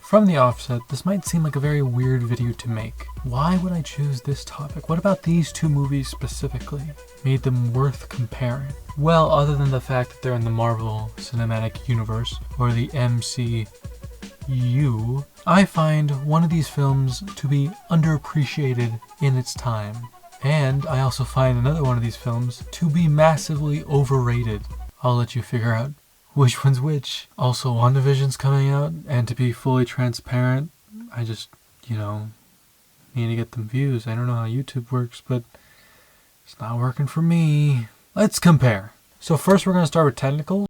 From the offset, this might seem like a very weird video to make. Why would I choose this topic? What about these two movies specifically made them worth comparing? Well, other than the fact that they're in the Marvel Cinematic Universe, or the MCU, I find one of these films to be underappreciated in its time. And I also find another one of these films to be massively overrated. I'll let you figure out which one's which. Also, WandaVision's coming out, and to be fully transparent, I just, need to get them views. I don't know how YouTube works, but it's not working for me. Let's compare. So first we're going to start with technicals.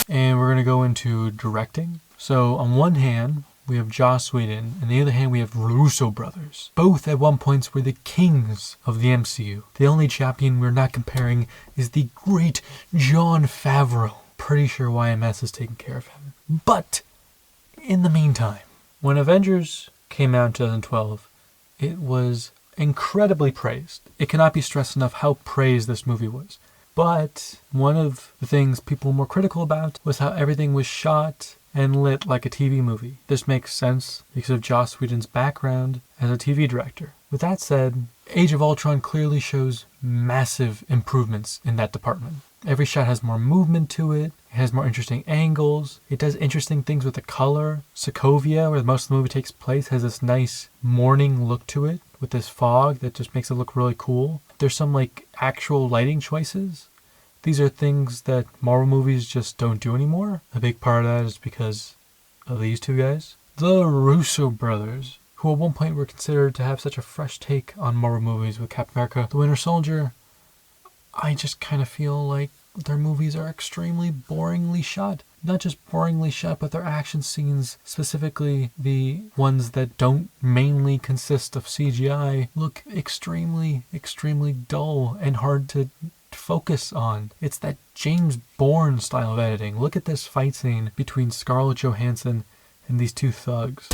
And we're going to go into directing. So on one hand, we have Joss Whedon, and on the other hand, we have Russo brothers. Both at one point were the kings of the MCU. The only champion we're not comparing is the great Jon Favreau. Pretty sure YMS has taken care of him. But in the meantime, when Avengers came out in 2012, it was incredibly praised. It cannot be stressed enough how praised this movie was. But one of the things people were more critical about was how everything was shot and lit like a TV movie. This makes sense because of Joss Whedon's background as a TV director. With that said, Age of Ultron clearly shows massive improvements in that department. Every shot has more movement to it, it has more interesting angles, it does interesting things with the color. Sokovia, where most of the movie takes place, has this nice morning look to it with this fog that just makes it look really cool. There's some actual lighting choices. These are things that Marvel movies just don't do anymore. A big part of that is because of these two guys. The Russo brothers, who at one point were considered to have such a fresh take on Marvel movies with Captain America, The Winter Soldier. I just kind of feel like their movies are extremely boringly shot. Not just boringly shot, but their action scenes, specifically the ones that don't mainly consist of CGI, look extremely, extremely dull and hard to focus on. It's that James Bourne style of editing. Look at this fight scene between Scarlett Johansson and these two thugs.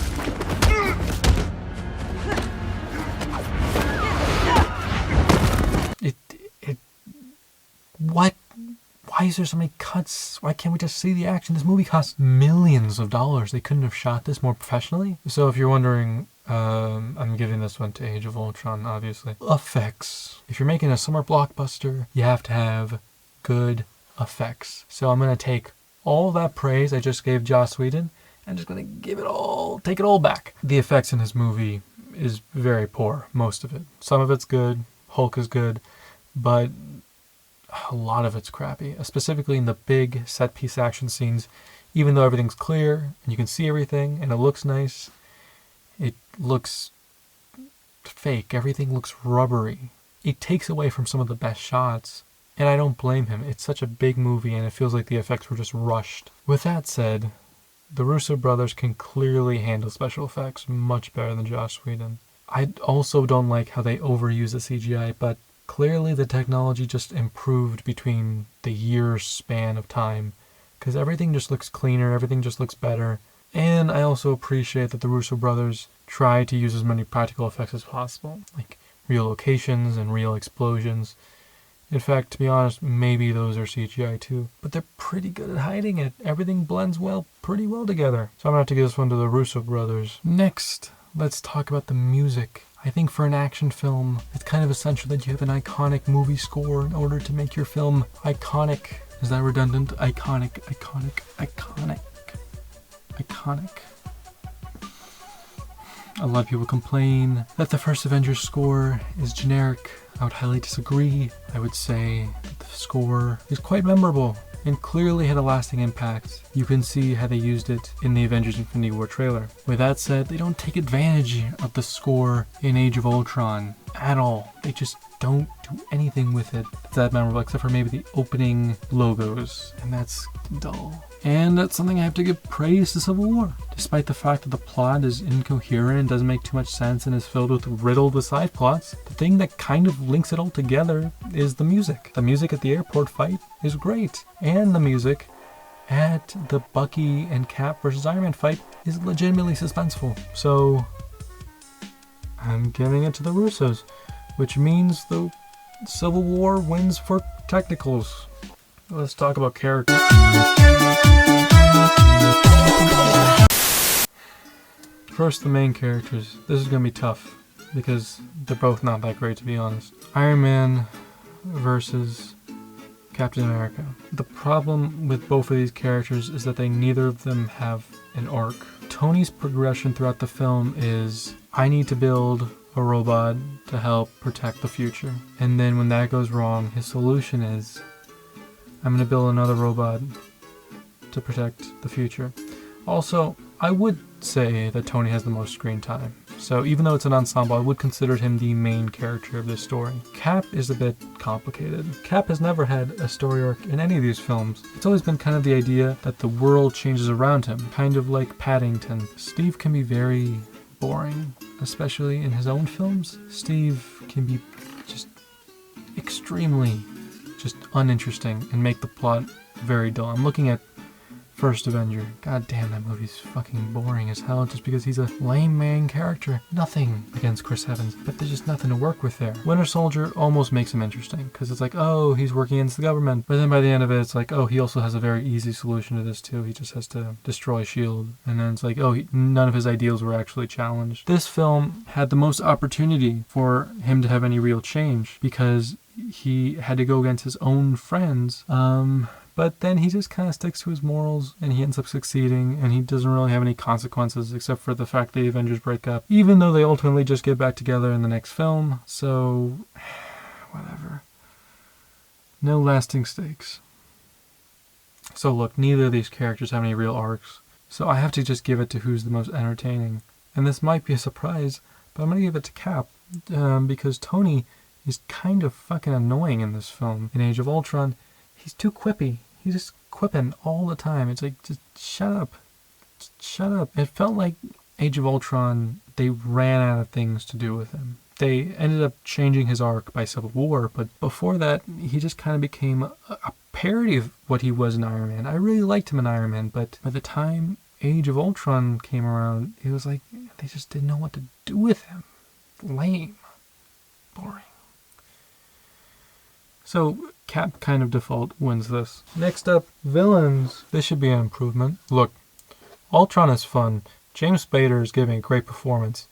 What? Why is there so many cuts? Why can't we just see the action? This movie cost millions of dollars. They couldn't have shot this more professionally. So if you're wondering, I'm giving this one to Age of Ultron, obviously. Effects. If you're making a summer blockbuster, you have to have good effects. So I'm going to take all that praise I just gave Joss Whedon, and just going to take it all back. The effects in this movie is very poor, most of it. Some of it's good, Hulk is good, but a lot of it's crappy, specifically in the big set-piece action scenes. Even though everything's clear and you can see everything and it looks nice, it looks fake. Everything looks rubbery. It takes away from some of the best shots, and I don't blame him. It's such a big movie and it feels like the effects were just rushed. With that said, the Russo brothers can clearly handle special effects much better than Joss Whedon. I also don't like how they overuse the CGI, but clearly the technology just improved between the years span of time, because everything just looks cleaner, everything just looks better. And I also appreciate that the Russo brothers try to use as many practical effects as possible, like real locations and real explosions. In fact, to be honest, maybe those are CGI too, but they're pretty good at hiding it. Everything blends pretty well together. So I'm gonna have to give this one to the Russo brothers. Next, let's talk about the music. I think for an action film, it's kind of essential that you have an iconic movie score in order to make your film iconic. Is that redundant? Iconic. A lot of people complain that the first Avengers score is generic. I would highly disagree. I would say that the score is quite memorable and clearly had a lasting impact. You can see how they used it in the Avengers Infinity War trailer. With that said, they don't take advantage of the score in Age of Ultron at all. They just don't do anything with it that's that memorable, except for maybe the opening logos, and that's dull. And that's something I have to give praise to Civil War. Despite the fact that the plot is incoherent and doesn't make too much sense and is riddled with side plots, the thing that kind of links it all together is the music. The music at the airport fight is great, and the music at the Bucky and Cap versus Iron Man fight is legitimately suspenseful. So I'm giving it to the Russos, which means the Civil War wins for technicals. Let's talk about characters. First, the main characters. This is gonna be tough because they're both not that great, to be honest. Iron Man versus Captain America. The problem with both of these characters is that neither of them have an arc. Tony's progression throughout the film is, I need to build a robot to help protect the future. And then when that goes wrong, his solution is, I'm gonna build another robot to protect the future. Also, I would say that Tony has the most screen time. So even though it's an ensemble, I would consider him the main character of this story. Cap is a bit complicated. Cap has never had a story arc in any of these films. It's always been kind of the idea that the world changes around him, kind of like Paddington. Steve can be very boring, especially in his own films. Steve can be just extremely just uninteresting and make the plot very dull. I'm looking at First Avenger. God damn, that movie's fucking boring as hell just because he's a lame main character. Nothing against Chris Evans, but there's just nothing to work with there. Winter Soldier almost makes him interesting because it's like, oh, he's working against the government. But then by the end of it, it's like, oh, he also has a very easy solution to this too. He just has to destroy S.H.I.E.L.D. And then it's like, oh, none of his ideals were actually challenged. This film had the most opportunity for him to have any real change because he had to go against his own friends. But then he just kind of sticks to his morals and he ends up succeeding and he doesn't really have any consequences except for the fact the Avengers break up, even though they ultimately just get back together in the next film. So, whatever. No lasting stakes. So look, neither of these characters have any real arcs. So I have to just give it to who's the most entertaining. And this might be a surprise, but I'm going to give it to Cap because Tony is kind of fucking annoying in this film. In Age of Ultron, he's too quippy. He's just quipping all the time. It's like, just shut up. Just shut up. It felt like Age of Ultron, they ran out of things to do with him. They ended up changing his arc by Civil War, but before that, he just kind of became a parody of what he was in Iron Man. I really liked him in Iron Man, but by the time Age of Ultron came around, it was like, they just didn't know what to do with him. Lame. Boring. So, Cap kind of default wins this. Next up, villains. This should be an improvement. Look, Ultron is fun. James Spader is giving a great performance.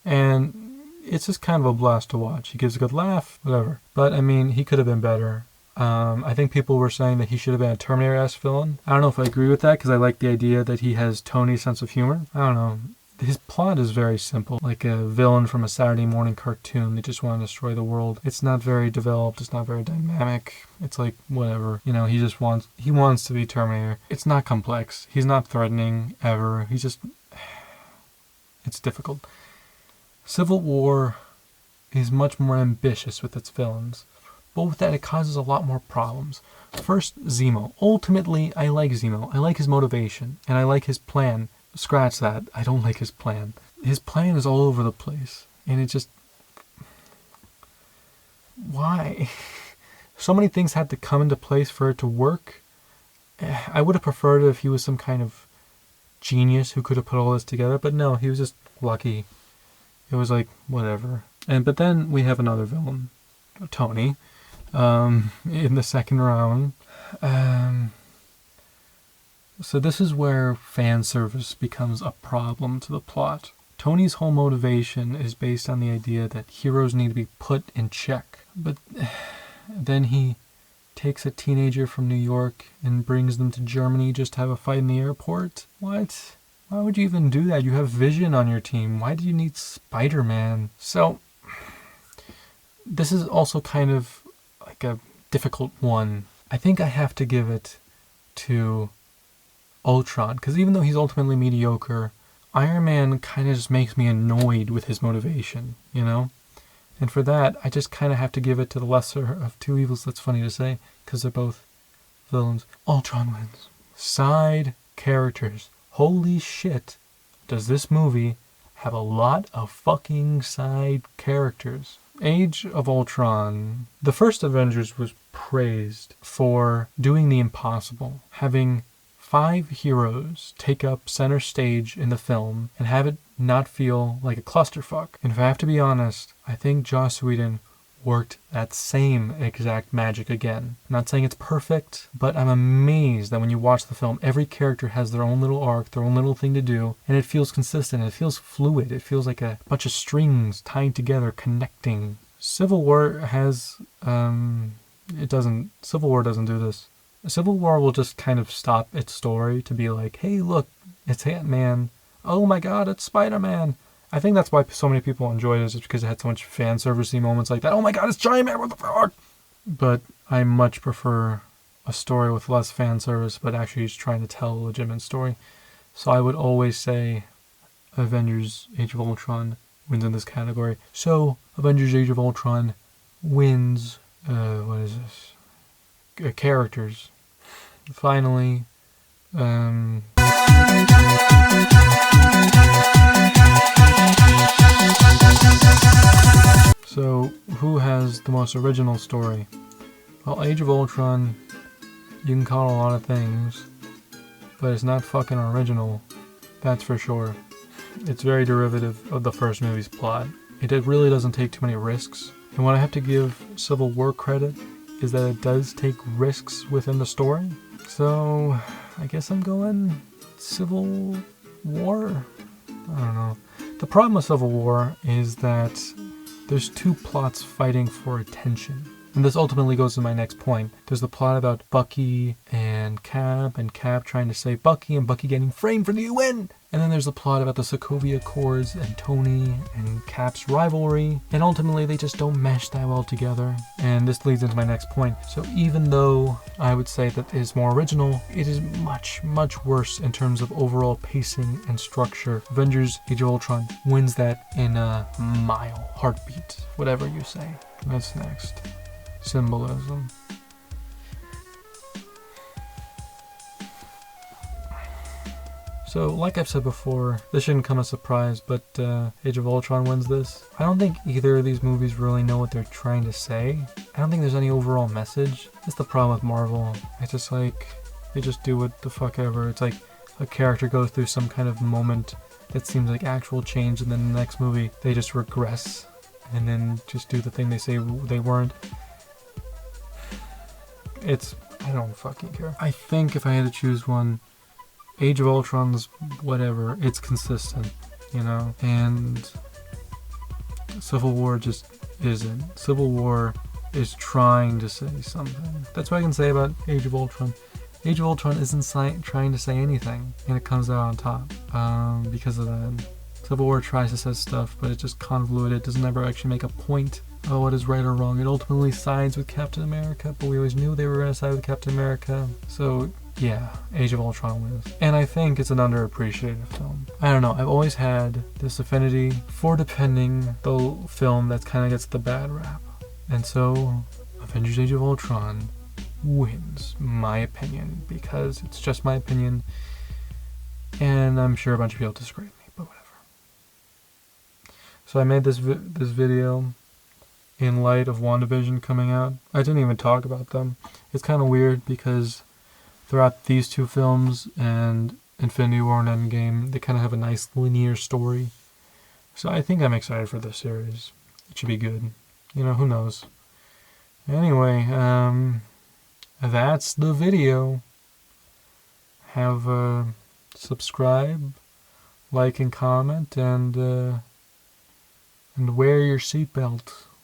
And it's just kind of a blast to watch. He gives a good laugh, whatever. But, I mean, he could have been better. I think people were saying that he should have been a Terminator-esque villain. I don't know if I agree with that, because I like the idea that he has Tony's sense of humor. I don't know. His plot is very simple, like a villain from a Saturday morning cartoon. They just want to destroy the world. It's not very developed. It's not very dynamic. It's like, whatever. You know, he wants to be Terminator. It's not complex. He's not threatening, ever. He's just, it's difficult. Civil War is much more ambitious with its villains, but with that it causes a lot more problems. First, Zemo. Ultimately, I like Zemo. I like his motivation, and I like his plan. Scratch that. I don't like his plan. His plan is all over the place. And it just... Why? So many things had to come into place for it to work. I would have preferred it if he was some kind of genius who could have put all this together. But no, he was just lucky. It was like, whatever. But then we have another villain. Tony. In the second round. So this is where fan service becomes a problem to the plot. Tony's whole motivation is based on the idea that heroes need to be put in check. But then he takes a teenager from New York and brings them to Germany just to have a fight in the airport. What? Why would you even do that? You have Vision on your team. Why do you need Spider-Man? So, this is also kind of like a difficult one. I think I have to give it to Ultron, because even though he's ultimately mediocre, Iron Man kind of just makes me annoyed with his motivation, you know? And for that, I just kind of have to give it to the lesser of two evils. That's funny to say, because they're both villains. Ultron wins. Side characters. Holy shit, does this movie have a lot of fucking side characters. Age of Ultron. The first Avengers was praised for doing the impossible, having 5 heroes take up center stage in the film and have it not feel like a clusterfuck. And if I have to be honest, I think Joss Whedon worked that same exact magic again. I'm not saying it's perfect, but I'm amazed that when you watch the film, every character has their own little arc, their own little thing to do, and it feels consistent, it feels fluid, it feels like a bunch of strings tied together, connecting. Civil War has, Civil War doesn't do this. Civil War will just kind of stop its story to be like, hey, look, it's Ant-Man. Oh my god, it's Spider-Man. I think that's why so many people enjoyed it, is because it had so much fan servicey moments like that. Oh my god, it's Giant Man, what the fuck? But I much prefer a story with less fan service, but actually just trying to tell a legitimate story. So I would always say Avengers Age of Ultron wins in this category. So Avengers Age of Ultron wins, what is this? Characters. Finally, so, who has the most original story? Well, Age of Ultron, you can call it a lot of things, but it's not fucking original, that's for sure. It's very derivative of the first movie's plot. It really doesn't take too many risks, and what I have to give Civil War credit is that it does take risks within the story. So, I guess I'm going Civil War? I don't know. The problem with Civil War is that there's two plots fighting for attention. And this ultimately goes to my next point. There's the plot about Bucky and Cap trying to save Bucky, and Bucky getting framed for the UN. And then there's the plot about the Sokovia Accords and Tony and Cap's rivalry. And ultimately they just don't mesh that well together. And this leads into my next point. So even though I would say that it is more original, it is much, much worse in terms of overall pacing and structure. Avengers Age of Ultron wins that in a mile, heartbeat, whatever you say. That's next. Symbolism. So, like I've said before, this shouldn't come as a surprise, but Age of Ultron wins this. I don't think either of these movies really know what they're trying to say. I don't think there's any overall message. That's the problem with Marvel. It's just like, they just do what the fuck ever. It's like a character goes through some kind of moment that seems like actual change, and then the next movie, they just regress, and then just do the thing they say they weren't. I don't fucking care. I think if I had to choose one, Age of Ultron's whatever, it's consistent, you know? And Civil War just isn't. Civil War is trying to say something. That's what I can say about Age of Ultron. Age of Ultron isn't trying to say anything, and it comes out on top because of that. Civil War tries to say stuff, but it's just convoluted. It doesn't ever actually make a point of what is right or wrong. It ultimately sides with Captain America, but we always knew they were going to side with Captain America. So yeah, Age of Ultron wins. And I think it's an underappreciated film. I don't know, I've always had this affinity for defending the film that kind of gets the bad rap. And so, Avengers Age of Ultron wins, my opinion, because it's just my opinion, and I'm sure a bunch of people disagree with me, but whatever. So I made this video in light of WandaVision coming out. I didn't even talk about them. It's kind of weird because throughout these two films and Infinity War and Endgame, they kind of have a nice linear story. So I think I'm excited for this series. It should be good. You know, who knows? Anyway, that's the video. Have subscribe, like and comment, and wear your seatbelt.